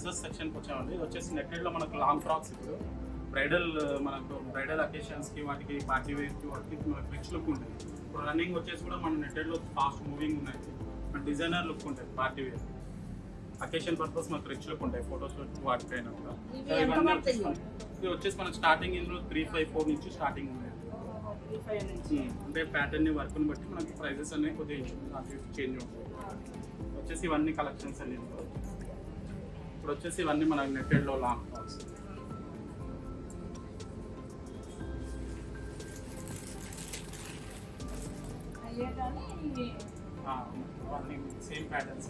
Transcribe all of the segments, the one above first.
Dresses సెక్షన్కి వచ్చామండి. ఇది వచ్చేసి నెట్టెడ్లో మనకు లాంగ్ ఫ్రాక్స్ ఇప్పుడు మనకు బ్రైడల్ అకేషన్స్కి వాటికి పార్టీ వేర్కి వాటికి మనకు రిచ్ లుక్ ఉంటుంది. ఇప్పుడు రన్నింగ్ వచ్చేసి కూడా మన నెట్టెడ్లో ఫాస్ట్ మూవింగ్ ఉన్నాయి, డిజైనర్ లుక్ ఉంటుంది. పార్టీ వేర్ అకేషన్ పర్పస్ మనకు రిచ్ లుక్ ఉంటాయి, ఫోటోస్ వాటికైనా కూడా. ఇది వచ్చేసి మనకు స్టార్టింగ్ ఇందులో 354 నుంచి స్టార్టింగ్ ఉన్నాయి. అంటే ప్యాటర్న్ వర్క్ని బట్టి మనకి ప్రైజెస్ అనేవి కొద్దిగా చేంజ్ ఉంటాయి. వచ్చేసి ఇవన్నీ కలెక్షన్స్ అన్ని ఇప్పుడు వచ్చేసి ఇవన్నీ మన నెట్టెడ్లో లాంగ్ ఫ్రాక్స్. అవన్నీ సేమ్ ప్యాటర్న్స్.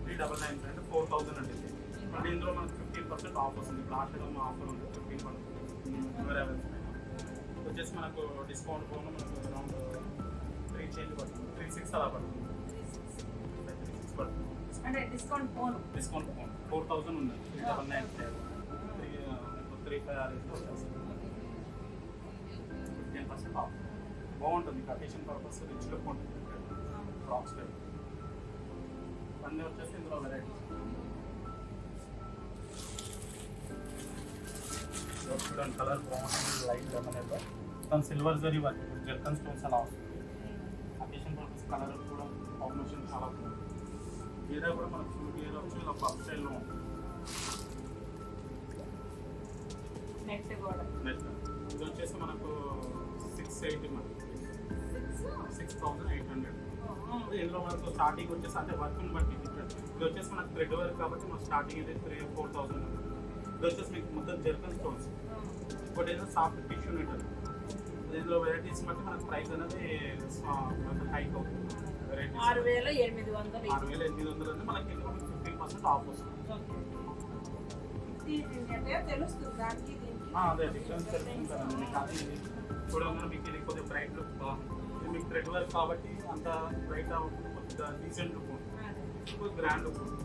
399 అంటే 4000 అంటే మళ్ళీ ఇందులో మనకు 15% ఆఫ్ వస్తుంది. ఇప్పుడు ఆషాఢం ఆఫర్ ఉంది 15%. వచ్చేసి మనకు డిస్కౌంట్ పోను మనకు అరౌండ్ 3 చేంజ్ పడుతుంది, 36 అలా పడుతుంది. 36 పడుతుంది అంటే డిస్కౌంట్ పోను 4000 ఉంది. 399 35 వచ్చేస్తుంది 15% ఆఫ్. బాగుంటుంది, అకేషన్ పర్పస్ రిచ్ లుక్ ఉంటుంది. ఫ్రాక్స్ టైప్ అన్నీ వచ్చేసి ఇందులో వెరైటీస్. చూడండి కలర్ బాగుంటుంది, లైట్ లెమన్ ఎల్లో మొత్తం silver zari work, zircon stones అలా వస్తుంది. అకేషన్ పర్పస్ కలర్ కూడా కాంబినేషన్ చాలా బాగుంది. ఏరియా కూడా మనకు ఫుల్ ఏరియా వచ్చి ఇలా పఫ్ స్టైల్లో ఉంటుంది. నెట్ ఇది వచ్చేసి మనకు 680 మనకి 6800. ఇందులో మనకు స్టార్టింగ్ వచ్చేసి అంటే వర్క్ని బట్టి డిఫరెంట్. ఇది వచ్చేసి మనకు థ్రెడ్ వర్క్ కాబట్టి మనకు స్టార్టింగ్ అయితే 3,000-4,000. ఇది వచ్చేసి మీకు మొత్తం జర్కన్ స్టోన్స్. ఇంకోటి ఏదో సాఫ్ట్ టిష్యూ నెట్. ఇందులో వెరైటీస్ బట్టి మనకు ప్రైస్ అనేది హైక్ అవుతుంది. వెరైటీస్ 6,800 అంటే మనకి ఇందులో 15% ఆఫ్ వస్తుంది. అదే డిఫరెన్స్ తెలుస్తుంది కదండి. కానీ చూడంగానే మీకు ఇది కొద్దిగా బ్రైట్ లుక్ బాగుంది. ఇది మీకు థ్రెడ్ వర్క్ కాబట్టి అంత బ్రైట్ అవ్వకుండా కొద్దిగా డీసెంట్ లుక్ ఉంటుంది, కొద్దిగా గ్రాండ్ లుక్ ఉంటుంది.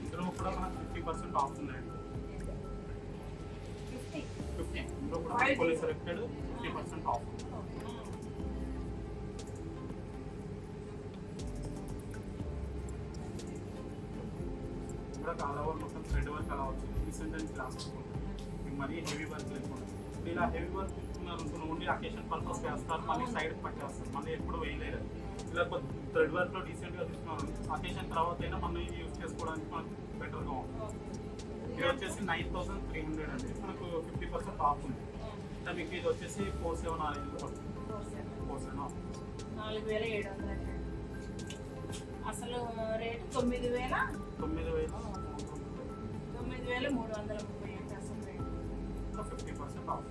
ఇందులో కూడా మనకు 50% ఆఫ్ ఉన్నాయండి. 50 ఇందులో కూడా కొన్ని సెలెక్టెడ్ 50% ఆఫ్. కూడా ఆల్ ఓవర్ మొత్తం థ్రెడ్ వర్క్ అలా వచ్చింది. డీసెంట్ అండ్ క్లాస్ ఉంటుంది, మరీ హెవీ వర్క్ లేకుండా. ఇలా హెవీ వర్క్ ఇస్తున్నారు ఓన్లీ అకేషన్ పర్పస్ వేస్తారు, మళ్ళీ సైడ్కి పట్టేస్తారు, మళ్ళీ ఎప్పుడు వేయలేదు. ఇలా కొద్ది థ్రెడ్ వర్క్లో డీసెంట్గా తీసుకున్నాను. అకేషన్ తర్వాత అయినా మనం యూజ్ చేసుకోవడానికి మనకు బెటర్గా ఉంటుంది. ఇది వచ్చేసి 9300 అండి. మనకు 50% ఆఫ్ ఉంది. అంటే మీకు ఇది వచ్చేసి 4700 పడుతుంది. 4700 అసలు రేటు 9330 అసలు రేటు. 50% ఆఫ్.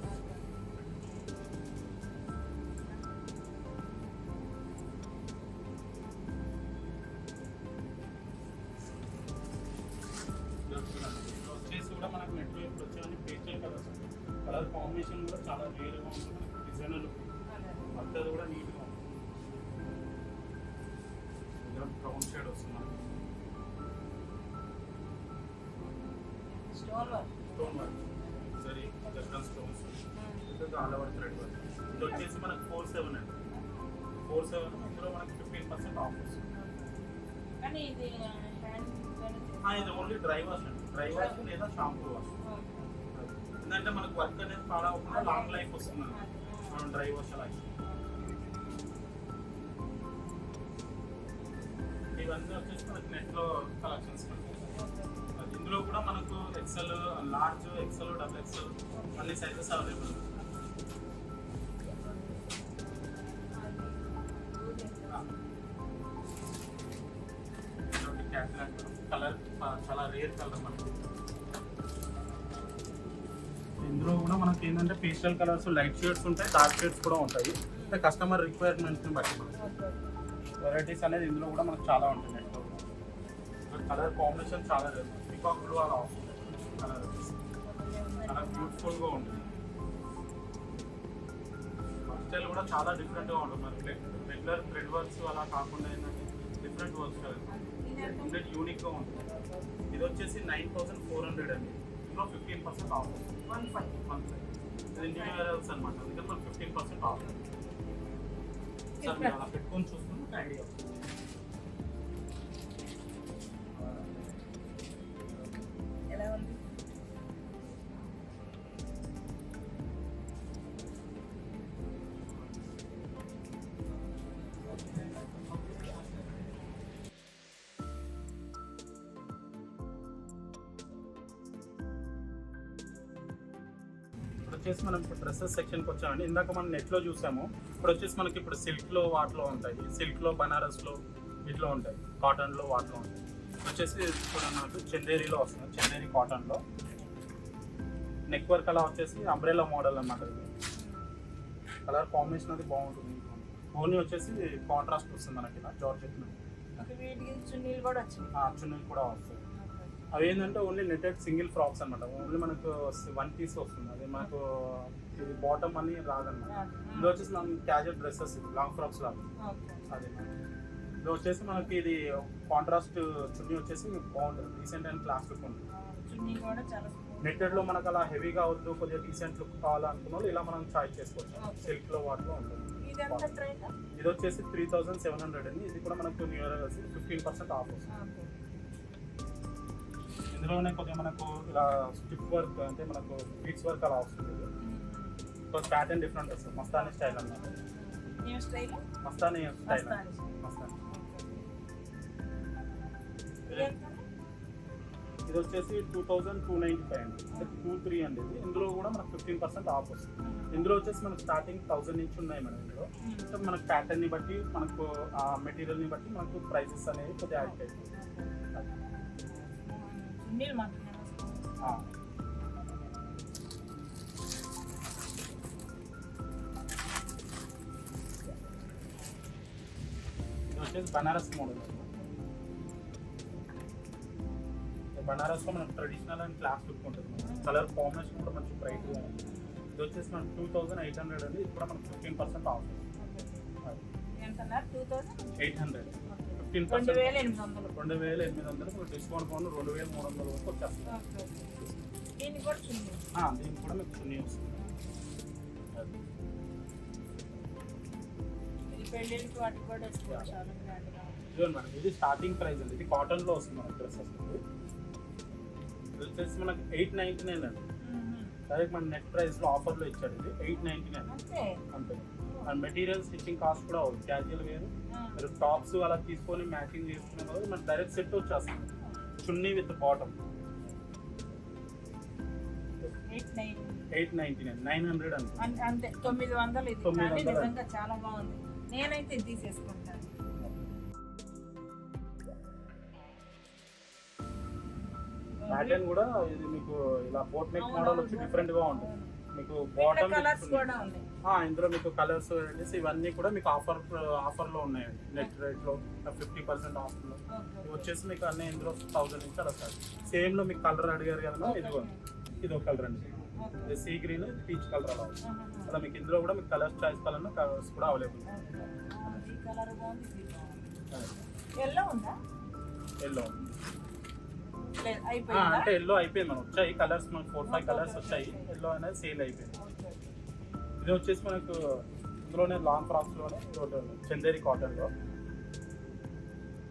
వచ్చేసి కూడా మనకు నెట్లో ఇప్పుడు వచ్చేవన్నీ పేస్టల్ కలర్స్. కలర్ కాంబినేషన్ కూడా చాలా రేర్గా ఉంటుంది. డిజైనర్ మద్దతు కూడా నీట్గా ఉంటుంది. బ్రౌన్ షేడ్ వస్తుంది. స్టోన్ వర్క్ సరే zircon stones all over thread work. ఇది వచ్చేసి మనకు 47 అండి. 47 ఇందులో మనకి 15% ఆఫ్ వస్తుంది. కానీ ఇది ఇది ఓన్లీ డ్రై వాష్ అండి. డ్రై వాష్ లేదా షాంపూ వాష్. ఎందుకంటే మనకు వర్క్ అనేది పాడవకుండా లాంగ్ లైఫ్ వస్తుంది మనం డ్రై వాష్ అలా. ఇవన్నీ వచ్చేసి మనకి నెట్లో కలెక్షన్స్. ఇందులో కూడా మనకు XL, large, XL, double XL అన్ని సైజెస్ అవైలబుల్. కలర్ చాలా రేర్ కలర్ మనకి. ఇందులో కూడా మనకి ఏంటంటే పేస్టల్ కలర్స్, లైట్ షేడ్స్ ఉంటాయి, డార్క్ షేడ్స్ కూడా ఉంటాయి. అంటే కస్టమర్ రిక్వైర్మెంట్స్ని బట్టి మనకి వెరైటీస్ అనేది ఇందులో కూడా మనకు చాలా ఉంటుంది. నెట్లో కలర్ కాంబినేషన్ చాలా రేర్. పికాక్ బ్లూ అలా వస్తుంది కలర్, చాలా బ్యూటిఫుల్గా ఉంటుంది. స్టైల్ కూడా చాలా డిఫరెంట్గా ఉంటుంది. మనకి రెగ్యులర్ థ్రెడ్ వర్క్స్ అలా కాకుండా ఏంటంటే డిఫరెంట్ వర్క్స్ కదా, కంప్లీట్ యూనిక్గా ఉంటుంది. ఇది వచ్చేసి 9400 అండి. ఇందులో 15% ఆఫ్ వస్తుంది. 15 ఇది న్యూ ఇయర్స్ అనమాట, అందుకని మనకు 15% ఆఫ్. ఒకసారి మీరు అలా పెట్టుకొని చూసుకుని ఒక ఐడియా. ఎలా ఉంది? ఇప్పుడు వచ్చేసి మనం ఇప్పుడు డ్రెస్సెస్ సెక్షన్కి వచ్చామండి. ఇందాక మనం నెట్లో చూసాము. ఇప్పుడు వచ్చేసి మనకి ఇప్పుడు సిల్క్లో వాటిలో ఉంటాయి, సిల్క్లో బనారస్లో ఇట్లా ఉంటాయి, కాటన్లో వాటిలో ఉంటాయి. వచ్చేసి ఇప్పుడు మనకు చందేరిలో వస్తుంది, చందేరి కాటన్లో నెక్ వర్క్ అలా వచ్చేసి అంబ్రెలా మోడల్ అన్నమాట. ఇది కలర్ కాంబినేషన్ అది బాగుంటుంది. ఓన్లీ వచ్చేసి కాంట్రాస్ట్ వస్తుంది మనకి ఇలా జార్జెట్ వీటికి చున్నీలు కూడా వచ్చింది. చున్నీలు కూడా వస్తాయి. అవి ఏంటంటే ఓన్లీ నెట్టెడ్ సింగిల్ ఫ్రాక్స్ అనమాట. ఓన్లీ మనకు 1 పీస్ వస్తుంది. అది మనకు ఇది బాటమ్ అని రాదన్నమాట. ఇది వచ్చేసి మనం క్యాజువల్ డ్రెస్సెస్ లాంగ్ ఫ్రాక్స్ లాగా. అదే ఇది వచ్చేసి మనకి ఇది కాంట్రాస్ట్ చున్నీ వచ్చేసి బాగుంటుంది, డీసెంట్ అండ్ క్లాస్ లుక్ ఉంటుంది. చున్నీ కూడా చాలా నెట్టెడ్లో మనకు అలా హెవీగా వద్దు, కొద్దిగా డీసెంట్ లుక్ కావాలనుకున్న వాళ్ళు ఇలా మనం చాయిస్ చేసుకోవచ్చు. సిల్క్లో వాటిలో ఉంటుంది. ఇది ఎంత ప్రైస్? ఇది వచ్చేసి 3700 అండి. ఇది కూడా మనకు న్యూ ఇయర్ కలిసి 15% ఆఫ్ వస్తుంది. ఇందులోనే కొద్దిగా మనకు ఇలా స్టిప్ వర్క్ అంటే మనకు బీట్స్ వర్క్ అలా వస్తుంది. ప్యాటర్న్ డిఫరెంట్ వస్తుంది, మస్తానీ స్టైల్ అన్నమాట. మస్తానీ స్టైల్. మస్తానీ ఇది వచ్చేసి 2295 అండి, అంటే 23 అండి. ఇది ఇందులో కూడా మనకు 15% ఆఫ్ వస్తుంది. ఇందులో వచ్చేసి మనకు స్టార్టింగ్ 1000 నుంచి ఉన్నాయి మేడం. ఇందులో అంటే మనకు ప్యాటర్న్ని బట్టి మనకు ఆ మెటీరియల్ని బట్టి మనకు ప్రైసెస్ అనేవి కొద్దిగా యాడ్ అవుతాయి. ఇది వచ్చేసి బనారస్ మోడల్. బనారస్లో మనకు ట్రెడిషనల్ అండ్ క్లాస్ లుక్ ఉంటుంది. కలర్ కాంబినేషన్ కూడా మంచి బ్రైట్గా ఉంది. ఇది వచ్చేసి మనకు 2800 అండి. ఇది కూడా మనకు 15% ఆఫ్. 800 2800 డిస్కౌంట్ పోను 2300 వరకు వచ్చేస్తుంది. దీనికి కూడా మీకు చున్నీ వస్తుంది. మేడం ఇది స్టార్టింగ్ ప్రైస్ అండి. ఇది కాటన్లో వస్తుంది మనకు డ్రెస్సెస్. ఇది వచ్చేసి మనకి 899 అండి. డైరెక్ట్ మన నెట్ ప్రైస్లో ఆఫర్లో ఇచ్చాడు. ఇది 899 అంతే. అండ్ మెటీరియల్ స్టిచ్చింగ్ కాస్ట్ కూడా అవుతుంది. క్యాజువల్ వేరు మీరు టాప్స్ అలా తీసుకొని మ్యాచింగ్ చేసుకునే కదా మనకి డైరెక్ట్ సెట్ వచ్చేస్తుంది. చున్నీ విత్ బాటమ్ 899 900 అంతే. 900 ఇది. కానీ నిజంగా చాలా బాగుంది. నేనైతే తీసేసుకుంటాను. ప్యాటర్న్ కూడా ఇది మీకు ఇలా బోట్ నెక్ మోడల్ వచ్చి డిఫరెంట్ గా ఉంటుంది. మీకు బాటమ్ కలర్స్ కూడా ఉన్నాయి. ఇందులో మీకు కలర్స్ ఇవన్నీ కూడా మీకు ఆఫర్లో ఉన్నాయండి. నెట్ రేట్లో 50% ఆఫర్లో. ఇవి వచ్చేసి మీకు అన్నీ ఇందులో 1000 నుంచి అలా సార్. సేమ్ లో మీకు కలర్ అడిగారు కదా, ఇదిగో ఇది ఒక కలర్ అండి. ఇది సీ గ్రీన్, ఇది పీచ్ కలర్ అలా అలా మీకు ఇందులో కూడా మీకు కలర్స్ చాయిస్ కావాలన్నా కలర్స్ కూడా అవైలబుల్. ఎల్లో ఉందా? ఎల్లో అయిపోయిందా? అంటే ఎల్లో అయిపోయింది. మనం వచ్చాయి కలర్స్, మనకు 4-5 కలర్స్ వచ్చాయి. ఎల్లో అనేది సేల్ అయిపోయింది. ఇది వచ్చేసి మనకు ఇందులోనే లాంగ్ ఫ్రాక్స్లోనే చందేరి కాటన్లో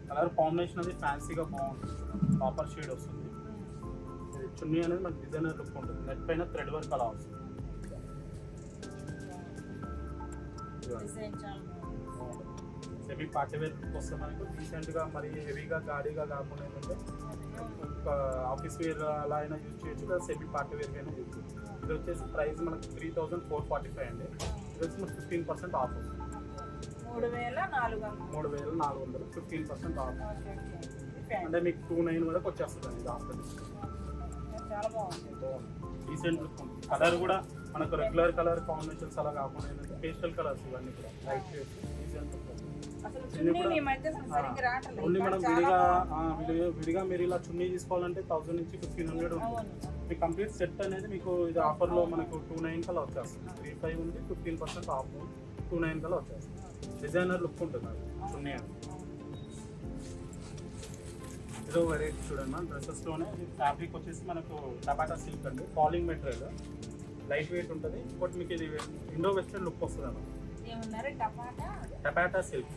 కలర్ కాంబినేషన్ అనేది ఫ్యాన్సీగా బాగుంటుంది. కాపర్ షేడ్ వస్తుంది. చున్నీ అనేది మనకి డిజైనర్ లుక్ ఉంటుంది. నెట్ పైన థ్రెడ్ వర్క్ అలా వస్తుంది. సెమీ పార్టీ వేర్ లుక్ వస్తే మనకు డీసెంట్గా మరి హెవీగా గాడీగా కాకుండా ఏంటంటే ఆఫీస్ వేర్ అలా అయినా యూజ్ చేయొచ్చు, లేదా సెమీ పార్టీ వేర్ అయినా యూజ్ చేయొచ్చు. ఇది వచ్చేసి ప్రైస్ మనకు 3445 అండి. ఇది వచ్చి మనకు 15% ఆఫ్ వస్తుంది. 3400 15% ఆఫ్. అంటే మీకు 29 వరకు వచ్చేస్తుంది అండి. ఆఫ్టర్ చాలా బాగుంది. డీసెంట్ లుక్ ఉంటుంది. కలర్ కూడా మనకు రెగ్యులర్ కలర్ కాంబినేషన్స్ అలా కాకుండా ఏంటంటే పేస్టల్ కలర్స్ ఇవన్నీ కూడా light shades decent look. Only మనం విడిగా మీరు ఇలా చున్నీ తీసుకోవాలంటే 1000 నుంచి 1500 ఉంటుంది. మీ కంప్లీట్ సెట్ అనేది మీకు ఇది ఆఫర్లో మనకు 29 కల్లా వచ్చేస్తుంది. 35 ఉంది, 15% ఆఫ్ 29 కల్లా వచ్చేస్తుంది. డిజైనర్ లుక్ ఉంటుంది అది చున్నీ అని. ఏదో వెరైటీ చూడండి మన డ్రెస్సెస్లోనే. ఫ్యాబ్రిక్ వచ్చేసి మనకు టబాటా సిల్క్ అండి. ఫాలింగ్ మెటీరియల్, లైట్ వెయిట్ ఉంటుంది. ఇంకోటి మీకు ఇది ఇండో వెస్టర్న్ లుక్ వస్తుంది అన్నమాట. ఏమన్నారు టమాటా టపాటా సిల్క్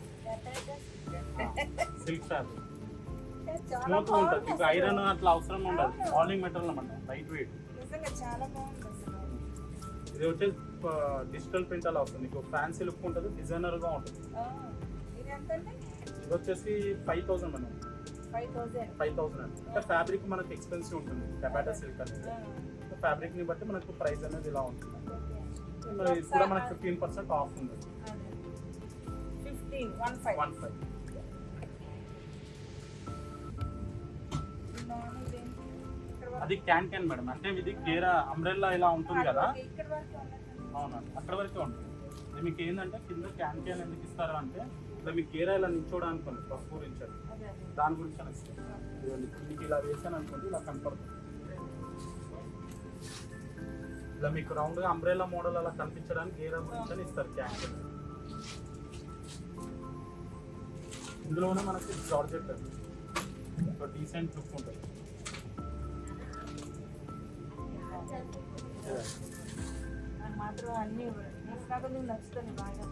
సిల్క్ ఫ్యాబ్రిక్ చాలా స్మూత్ ఉంటుంది. బాగుంది మీకు ఐరన్ అట్లా అవసరం ఉండదు. ఫాలింగ్ మెటీరియల్ అన్నమాట, లైట్ వెయిట్. నిజంగా చాలా బాగుంది అసలు. ఇది వచ్చేసి డిజిటల్ ప్రింట్ అలా వస్తుంది. మీకు ఫ్యాన్సీ లుక్ ఉంటుంది, డిజైనర్ గా ఉంటుంది. ఇది ఎంతండి? ఇది వచ్చేసి 5,000 మేడం. 5,000. 5,000 అండి. ఇంకా ఫ్యాబ్రిక్ మనకి ఎక్స్పెన్సివ్ ఉంటుంది టపాటా సిల్క్ అనేది. ఫ్యాబ్రిక్ ని బట్టి మనకు ప్రైస్ అనేది ఇలా ఉంటుంది. మరి ఇది కూడా మనకి 15% ఆఫ్ ఉంది. 15. అది క్యాన్ మేడం. అంటే ఇది గేరా అంబ్రెల్లా ఇలా ఉంటుంది కదా. ఇక్కడ వరకు ఉన్నట్టు. అవునండి, అక్కడ వరకే ఉంటుంది. ఇది మీకు ఏంటంటే కింద క్యాన్ ఎందుకు ఇస్తారు అంటే ఇలా మీకు గేరా ఇలా నిల్చోడానికి ప్రస్ఫురించారు, అదే. దాని గురించి అని ఇస్తారు. ఇదిగోండి, మీకు ఇలా వేసాను అనుకోండి, ఇలా కనపడుతుంది. ఇలా మీకు రౌండ్ గా అంబ్రెల్లా మోడల్ అలా కనిపించడానికి గేరా గురించి అని ఇస్తారు క్యాన్. ఇందులోనే మనకి జార్జెట్ అండి, ఒక డీసెంట్ లుక్ ఉంటుంది. నాకు మాత్రం అన్ని తీసుకుని నచ్చుతుంది బాగా.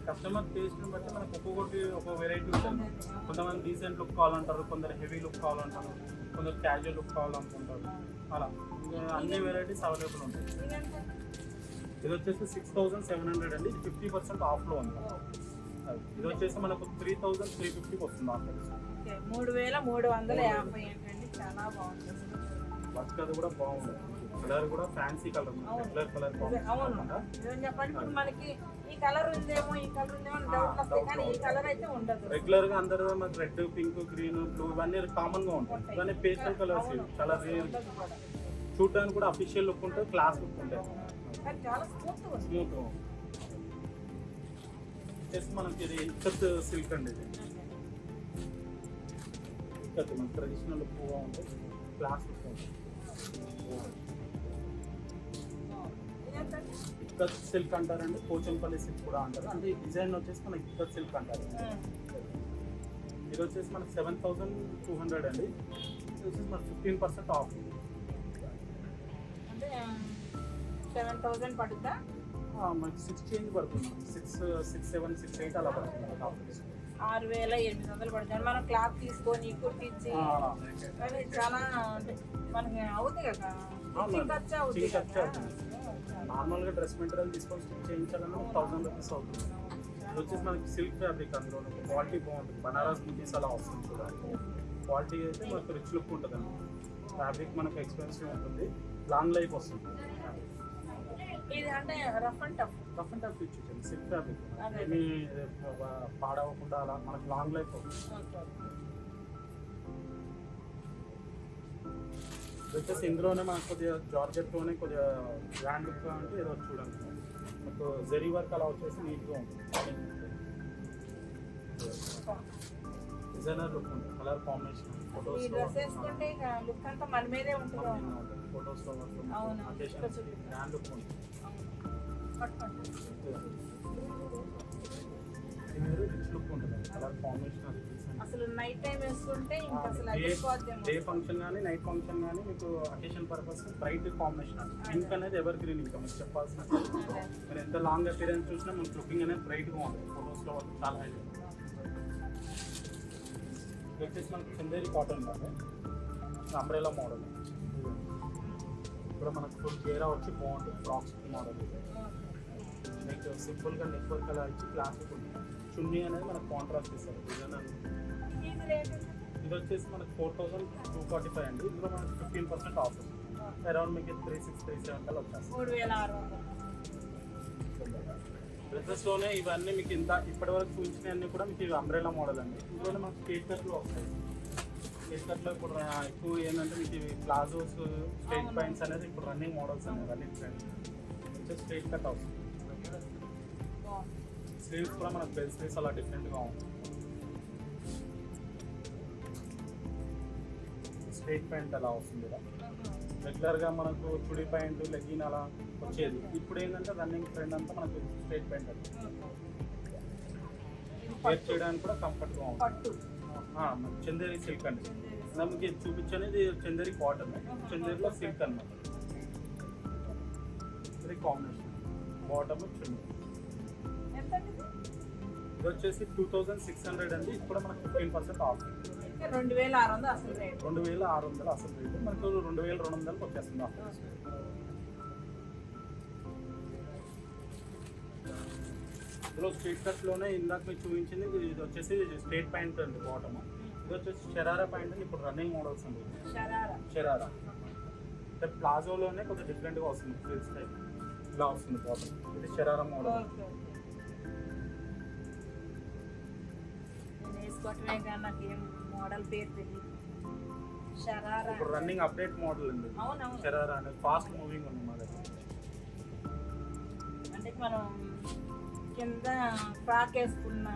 కస్టమర్ టేస్ట్ బట్టి మనకు ఒక్కొక్కటి ఒక్కొక్క వెరైటీ ఉంటుంది. కొంతమంది డీసెంట్ లుక్ కావాలంటారు, కొందరు హెవీ లుక్ కావాలంటారు, కొందరు క్యాజువల్ లుక్ కావాలనుకుంటారు. అలా అన్ని వెరైటీస్ అవైలబుల్ ఉంటాయి. ఇది వచ్చేసి 6,700 అండి. ఇది 50% ఆఫ్లో ఉంది. ఇది వచ్చేసి మనకు 3,350 వస్తుంది ఆఫర్. 3,350 ఏంటండి, చాలా బాగుంది. వర్క్ అది కూడా బాగుంది. కలర్ కూడా ఫ్యాన్సీ కలర్, రెగ్యులర్ కలర్. అవును, నిజం చెప్పండి. ఇప్పుడు మనకి ఈ కలర్ ఉందేమో అని డౌట్ వస్తాయి, కానీ ఈ కలర్ అయితే ఉండదు. రెగ్యులర్ గా అందరూ మనకి రెడ్, పింక్, గ్రీన్, బ్లూ ఇవన్నీ కామన్ గా ఉంటాయి. ఇవన్నీ పేస్టల్ కలర్స్ చాలా రేర్. చూడడానికి కూడా అఫీషియల్ లుక్ ఉంటుంది, క్లాస్ లుక్ ఉంటుంది. చాలా స్మూత్ స్మూత్. వచ్చేసి మనకి ఇది ఇక్కత్ సిల్క్ అండి. ఇది ఇక్కత్ మన ట్రెడిషనల్ లుక్ గా ఉంటుంది, క్లాస్ లుక్ ఉంటుంది. ఇక్కత్ సిల్క్ అంటారండి, పోచంపల్లి సిల్క్ కూడా అంటారు. అంటే ఈ డిజైన్ వచ్చేసి మనకి ఇక్కత్ సిల్క్ అంటారు. ఇది వచ్చేసి మనకి 7,200 అండి. ఇది వచ్చేసి మనకి 15% ఆఫ్. అంటే 7,000 పడుతుందా? మనకి 6 చేంజ్ పడుతుంది. 6, 7, 6, 8 అలా పడుతుంది. 6,800 పడుతుంది. మనం క్లాత్ తీసుకొని కుట్టించి అది చాలా అంటే మనకి అవుతుంది కదా, ఖర్చు అవుతుంది కదా. నార్మల్గా డ్రెస్ మెటీరియల్ తీసుకొని స్టిచ్ చేయించాలన్నా 1,000 రూపీస్ అవుతుంది. ఇది వచ్చేసి మనకి సిల్క్ ఫ్యాబ్రిక్, అందులో క్వాలిటీ బాగుంటుంది. బనారస్ బుటీస్ అలా వస్తుంది చూడండి. క్వాలిటీ అయితే మనకు రిచ్ లుక్ ఉంటుంది అండి. ఫ్యాబ్రిక్ మనకు ఎక్స్పెన్సివ్ ఉంటుంది, లాంగ్ లైఫ్ వస్తుంది. ఇది అంటే రఫ్ అండ్ టఫ్ ఇచ్చేయండి. సిల్క్ ఫ్యాబ్రిక్ ఏమి పాడవకుండా అలా మనకు లాంగ్ లైఫ్ వస్తుంది. వచ్చేసి ఇందులోనే మనకు కొద్దిగా జార్జెట్లోనే కొద్దిగా గ్రాండ్ లుక్ అంటే ఏదో చూడండి. మనకు జరీ వర్క్ అలా వచ్చేసి నీట్గా ఉంటుంది. డిజైనర్ లుక్ ఉంటుంది, కలర్ కాంబినేషన్. ఈ డ్రెస్ వేసుకుంటే లుక్ అంతా మన మీదే ఉంటుంది. ఫొటోస్లో అవును, గ్రాండ్ లుక్ ఉంటుంది. రిచ్ లుక్ ఉంటుంది, కలర్ కాంబినేషన్. అసలు నైట్ టైం వేసుకుంటే ఇంకా అసలు అదిరిపోద్దేమో. డే ఫంక్షన్ కానీ నైట్ ఫంక్షన్ కానీ మీకు అకేషన్ పర్పస్ బ్రైట్ కాంబినేషన్ అండి. పింక్ అనేది ఎవర్ గ్రీన్, ఇంకా మీకు చెప్పాల్సిన మీరు ఎంత లాంగ్ అపీరెన్స్ చూసినా మనకు లుకింగ్ అనేది బ్రైట్గా ఉంటుంది. ఫొటోస్లో చాలా హైలైట్. వచ్చేసి మనకి చందేరి కాటన్ కాదు, అంబ్రెలా మోడల్. ఇప్పుడు మనకు ఫుల్ గేరా వచ్చి బాగుంటుంది. ఫ్రాక్స్ మోడల్ మీకు సింపుల్గా నెక్ వర్క్ అలా ఇచ్చి క్లాసిక్ ఉంటుంది. చున్నీ అనేది మనకు కాంట్రాస్ట్ ఇస్తారు. డిజైన్ ఇది వచ్చేసి మనకు 4,245 అండి. ఇందులో మనకి 15% ఆఫ్. అరౌండ్ మీకు 3,600, 3,700 కల్లా వచ్చేస్తాయి. 3,600. డ్రెస్సెస్లోనే ఇవన్నీ మీకు ఇంత ఇప్పటివరకు చూపించినవన్నీ కూడా మీకు ఇవి అంబ్రెలా మోడల్ అండి. ఇందులోనే మనకి స్ట్రేట్ కట్లో వస్తాయి. స్ట్రేట్ కట్లో ఇప్పుడు ఎక్కువ ఏంటంటే మీకు ఇవి ప్లాజోస్, స్ట్రేట్ ప్యాంట్స్ అనేది ఇప్పుడు రన్నింగ్ మోడల్స్ అనేవి, రన్నింగ్ ట్రెండ్. వచ్చేసి స్ట్రేట్ కట్ వస్తుంది. స్లీవ్స్ కూడా మనకు బెల్ స్లీవ్స్ అలా డిఫరెంట్గా ఉంటుంది. స్ట్రేట్ ప్యాంట్ అలా వస్తుంది కదా. రెగ్యులర్గా మనకు చుడి ప్యాంట్, లెగిన్ అలా వచ్చేది. ఇప్పుడు ఏంటంటే రన్నింగ్ ట్రెండ్ అంతా మనకు స్ట్రేట్ ప్యాంట్ అది. వేర్ చేయడానికి కూడా కంఫర్ట్గా ఉంటుంది. చందేరి సిల్క్ అండి. మనకి చూపించనేది చందేరి కాటన్, చందేరిలో సిల్క్ అన్నమాట. ఇది కాంబినేషన్. బాటమ్ చున్నీ. ఎంత అండి ఇది? ఇది వచ్చేసి 2600 అండి. ఇది కూడా మనకు 15% ఆఫ్. ఇంకా 2600 అసలు రేట్. 2600 అసలు రేటు, మనకు 2200కి వచ్చేస్తుంది ఆఫర్. ఇందులో స్ట్రీట్ కట్లోనే ఇందాక మీకు చూపించింది, ఇది వచ్చేసి స్ట్రేట్ ప్యాంట్ అండి బాటమ్. ఇది వచ్చేసి షరారా ప్యాంట్ అండి, ఇప్పుడు రన్నింగ్ మోడల్స్ అండి. షరారా అంటే ప్లాజోలోనే కొంచెం డిఫరెంట్గా వస్తుంది, ఫ్రిల్స్ టైప్ ఇలా వస్తుంది బాటమ్. ఇది షరారా మోడల్. నేను వేసుకోవటమే కానీ నాకు ఏం మోడల్ పేరు తెలియదు. షరారా ఇప్పుడు రన్నింగ్ అప్డేట్ మోడల్ అండి అవునవును. షరారా అనేది, ఫాస్ట్ మూవింగ్ ఉంది మా దగ్గర. అంటే మనం కింద ఫ్రాక్ వేసుకున్న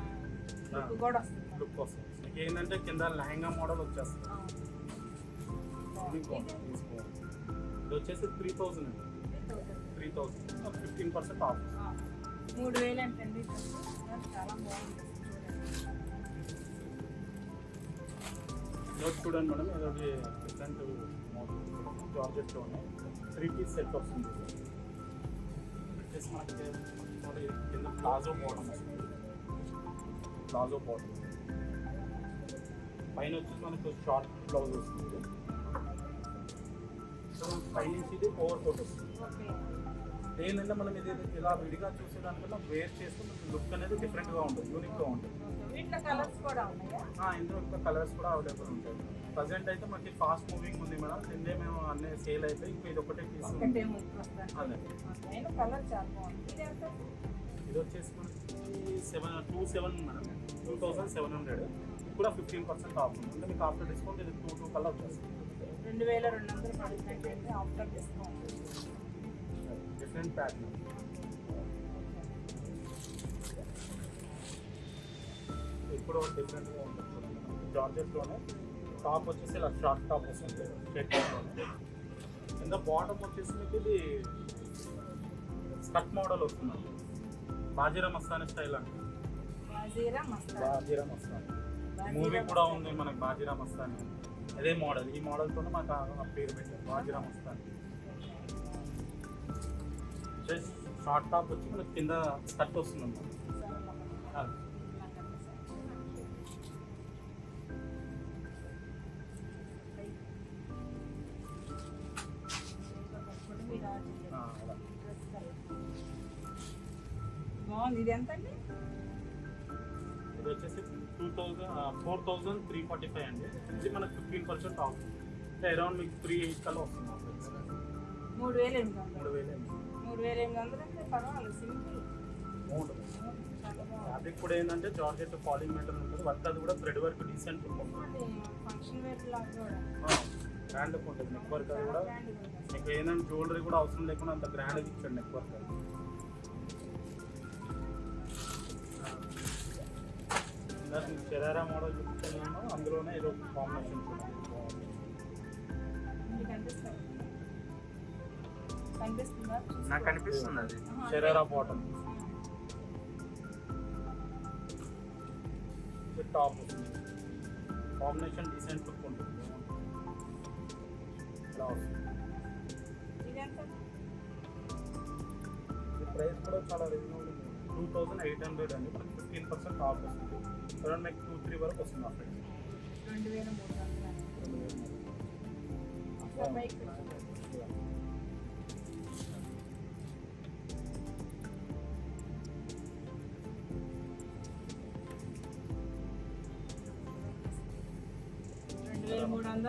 లుక్ కూడా వస్తుంది. లుక్ వస్తుంది. మీకు ఏంటంటే కింద లెహంగా మోడల్ వచ్చేస్తుంది. ఇది బాగుంది, తీసుకోవాలి. ఇది వచ్చేసి 3000 అండి. 3000 15% ఆఫ్. 3000 అంటే చాలా బాగుంది. నోట్ చూడండి మేడం, ఏదో డిఫరెంట్ మోడల్ జార్జెట్లోనే 3 పీస్ సెట్ వస్తుంది. వచ్చేసి మనకి కింద ప్లాజో బాటమ్ వస్తుంది. ప్లాజో బాటమ్ పైన వచ్చేసి మనకు షార్ట్ బ్లౌజ్ వస్తుంది. సో మనకి పైనుంచి ఇది ఓవర్ కోట్ వస్తుంది. ఏంటంటే మనం ఇది ఇలా విడిగా చూసేదానికన్నా వేర్ చేస్తే మనకి లుక్ అనేది డిఫరెంట్గా ఉంటుంది, యూనిక్గా ఉంటుంది. వీటిలో కలర్స్ కూడా ఉన్నాయా? ఇందులో ఇంకా కలర్స్ కూడా అవైలబుల్ ఉంటాయి. ప్రజెంట్ అయితే మనకి ఫాస్ట్ మూవింగ్ ఉంది మేడం, నిన్నే మేము అన్నీ సేల్ అయిపోయి ఇంకా ఇది ఒకటే పీస్ ఉంది. అదే కలర్ చాలా బాగుంది. ఇది ఎంత? ఇది వచ్చేసి మనకి 27 మేడం, 2700. ఇది కూడా 15% ఆఫ్ ఉంది. అంటే మీకు ఆఫ్టర్ డిస్కౌంట్ ఇది 2 కలర్ వచ్చేస్తుంది. 2200 పడుతుంది ఆఫ్టర్ డిస్కౌంట్. Different pattern. ఇప్పుడు డిఫరెంట్గా ఉంటుంది చూడండి. జార్జెట్లోనే టాప్ వచ్చేసి ఇలా షార్ట్ టాప్ వస్తుంది షర్ట్ టాప్లోనే. కింద బాటమ్ వచ్చేసి మీకు ఇది స్కర్ట్ మోడల్ వస్తుంది. బాజీరా మస్తానీ స్టైల్ అండి. బాజీరా మస్తానీ మూవీ కూడా ఉంది మనకి, బాజీరా మస్తానీ అదే మోడల్. ఈ మోడల్తోనే మాకు ఆ పేరు పెట్టారు, బాజీరా మస్తానీ. జస్ట్ షార్ట్ టాప్ వచ్చి మనకి కింద స్కర్ట్ వస్తుంది అన్నమాట. బాగుంది. ఇది ఎంత అండి? ఇది వచ్చేసి 4345 అండి. ఇది మనకు 15% ఆఫ్. అంటే అరౌండ్ మీకు 3800 కల్లా వస్తుంది. 3800. 3800 అంటే పర్వాలేదు, సింపుల్. ఫ్యాబ్రిక్ కూడా ఏంటంటే జార్జెట్ ఫాలింగ్ మెటీరియల్ ఉంటుంది. వర్క్ అది కూడా థ్రెడ్ వర్క్ డీసెంట్ ఉంటుంది. ఫంక్షన్ వేర్ లాగా కూడా గ్రాండ్ ఉంటుంది. నెక్ వర్క్ అది కూడా మీకు ఏంటంటే జ్యువెలరీ కూడా అవసరం లేకుండా అంత గ్రాండ్గా ఇచ్చాడు నెక్ వర్క్ అది. షరారా మోడల్ చూపిస్తున్నాను, అందులోనే ఏదో కాంబినేషన్ నాకు కనిపిస్తుంది. అది షరారా బాటమ్ టాప్ వస్తుంది. కాంబినేషన్ డీసెంట్ లుక్ ఉంటుంది. ఇలా వస్తుంది. ఈ ప్రైస్ కూడా చాలా రీజనబుల్ ఉంది. 2800 అండి. 15% ఆఫ్ వస్తుంది. అరౌండ్ మీకు 2-3 వరకు వస్తుంది ఆ ప్రైస్. 2300.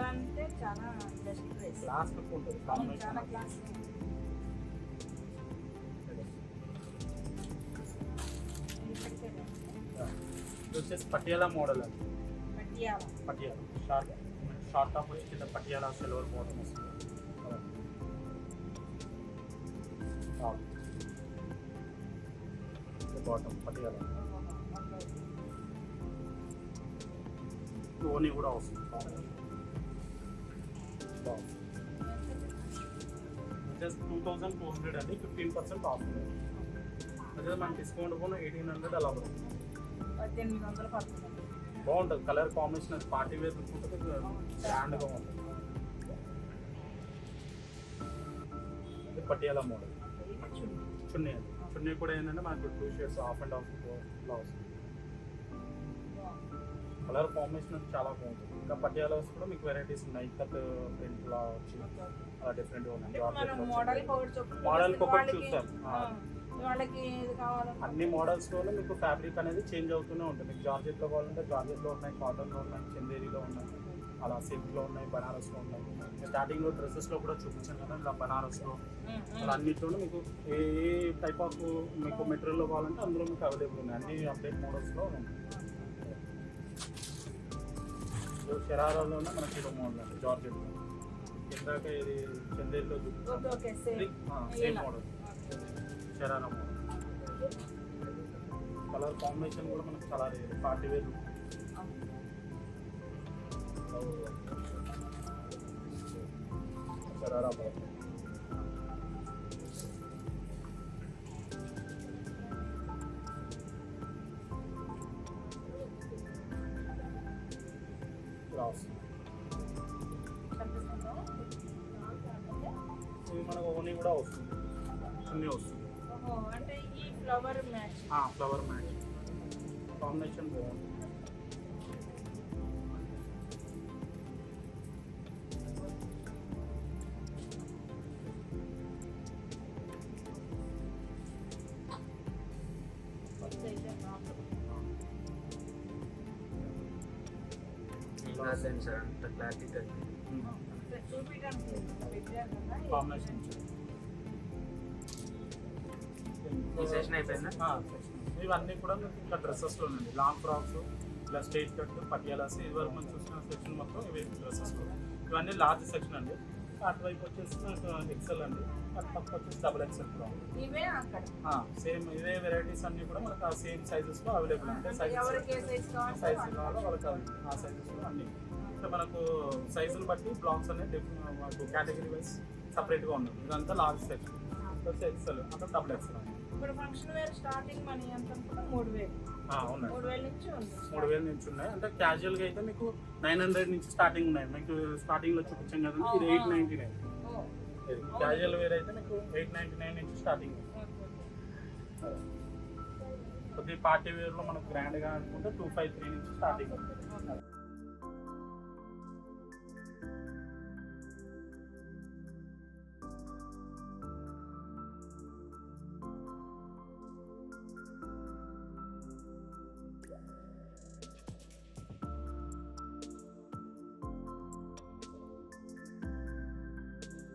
అంటే చాలా బెస్ట్ ప్రైస్. క్లాస్ లుక్ ఉంటుంది. చాలా క్లాస్. ఇది వచ్చేసి పటియాలా మోడల్ అండి. పటియాలా షార్ట్ టాప్ వచ్చి కింద పటియాలా సిల్వర్ మోడల్ వస్తుంది. బాటమ్ పటియాలా ఓనీ కూడా వస్తుంది. జస్ట్ 2200 అండి. 15% ఆఫ్ ఉంది. అదే మన డిస్కౌంట్ కూడా 1800 అలా పడుతుంది. 1800 పడుతుంది. బాగుంటుంది. కలర్ కాంబినేషన్ అది పార్టీ వేర్ లుక్ ఉంటుంది, గ్రాండ్గా ఉంటుంది. ఇది పటియాలా మోడల్ చున్నీ అది. చున్నీ కూడా ఏంటంటే మనకు 2 షేడ్స్ ఆఫ్ అండ్ ఆఫ్ ఇలా వస్తుంది. కలర్ కాంబినేషన్ చాలా బాగుంటుంది. ఇంకా పటియాలాస్ కూడా మీకు వెరైటీస్ ఉన్నాయి. ఇక్కత్ ప్రింట్ లా వచ్చి అలా డిఫరెంట్గా ఉన్నాయి. మోడల్కి ఒకటి చూస్తారు. వాళ్ళకి ఇది కావాలి అన్ని మోడల్స్లోనే మీకు ఫ్యాబ్రిక్ అనేది చేంజ్ అవుతూనే ఉంటుంది. మీకు జార్జెట్లో కావాలంటే జార్జెట్లో ఉన్నాయి, కాటన్లో ఉన్నాయి, చందేరీలో ఉన్నాయి, అలా సిల్క్లో ఉన్నాయి, బనారస్లో ఉన్నాయి. స్టార్టింగ్లో డ్రెస్సెస్లో కూడా చూపించాను కదా, ఇలా బనారస్లో అలా అన్నింటిలోనూ మీకు ఏ టైప్ ఆఫ్ మీకు మెటీరియల్లో కావాలంటే అందులో మీకు అవైలబుల్ ఉన్నాయి. అన్ని అప్డేట్ మోడల్స్లో ఉన్నాయి. షరారాలోనే మనకి ఇది మోడల్ అండి, జార్జెట్లో. ఇందాక ఇది చందేరీలో చూపించాను, same model sharara model. Colour combination కూడా మనకు చాలా పార్టీ వేర్ షరారా మోడల్. ఇది మనకు ఓనీ కూడా వస్తుంది, చున్నీ వస్తుంది. అంటే ఈ flower match flower match combination బాగుంది. కాంబినేషన్ ఇవన్నీ కూడా మీకు ఇంకా డ్రెస్సెస్లో ఉండండి. లాంగ్ ఫ్రాక్స్, ఇలా స్ట్రైట్ కట్, పటియాలాస్, ఇది వరకు మనం చూసిన సెక్షన్ మొత్తం ఇవి డ్రెస్సెస్లో. ఇవన్నీ లార్జ్ సెక్షన్ అండి. అటువైపు వచ్చేసి ఎక్సెల్ అండి, అటు పక్క వచ్చేసి డబుల్ ఎక్సెల్ కూడా ఉంది. సేమ్ ఇవే వెరైటీస్ అన్నీ కూడా మనకు ఆ సేమ్ సైజెస్లో అవైలబుల్ ఉంటాయి. సైజ్ కావాలో వాళ్ళకి ఆ సైజెస్లో అన్నీ. అంటే మనకు సైజులు బట్టి బ్లాక్స్ అనేది మనకు కేటగిరీ వైజ్ సపరేట్గా ఉంటుంది. ఇదంతా లార్జ్ సెక్షన్ వచ్చి ఎక్సెల్, అంటే డబుల్ ఎక్సెల్ అండి. ఇప్పుడు ఫంక్షన్ వేర్ స్టార్టింగ్ మనీ ఎంత అనుకుంటే 3000. ఉన్నాయి, 3000 నుంచి ఉంది. 3000 నుంచి ఉన్నాయి. అంటే క్యాజువల్గా అయితే మీకు 900 నుంచి స్టార్టింగ్ ఉన్నాయి. మీకు స్టార్టింగ్లో చూపించాం కదండి, ఇది 899. క్యాజువల్ వేర్ అయితే మీకు 899 నుంచి స్టార్టింగ్. కొద్దిగా పార్టీ వేర్లో మనకు గ్రాండ్గా అనుకుంటే 253 నుంచి స్టార్టింగ్.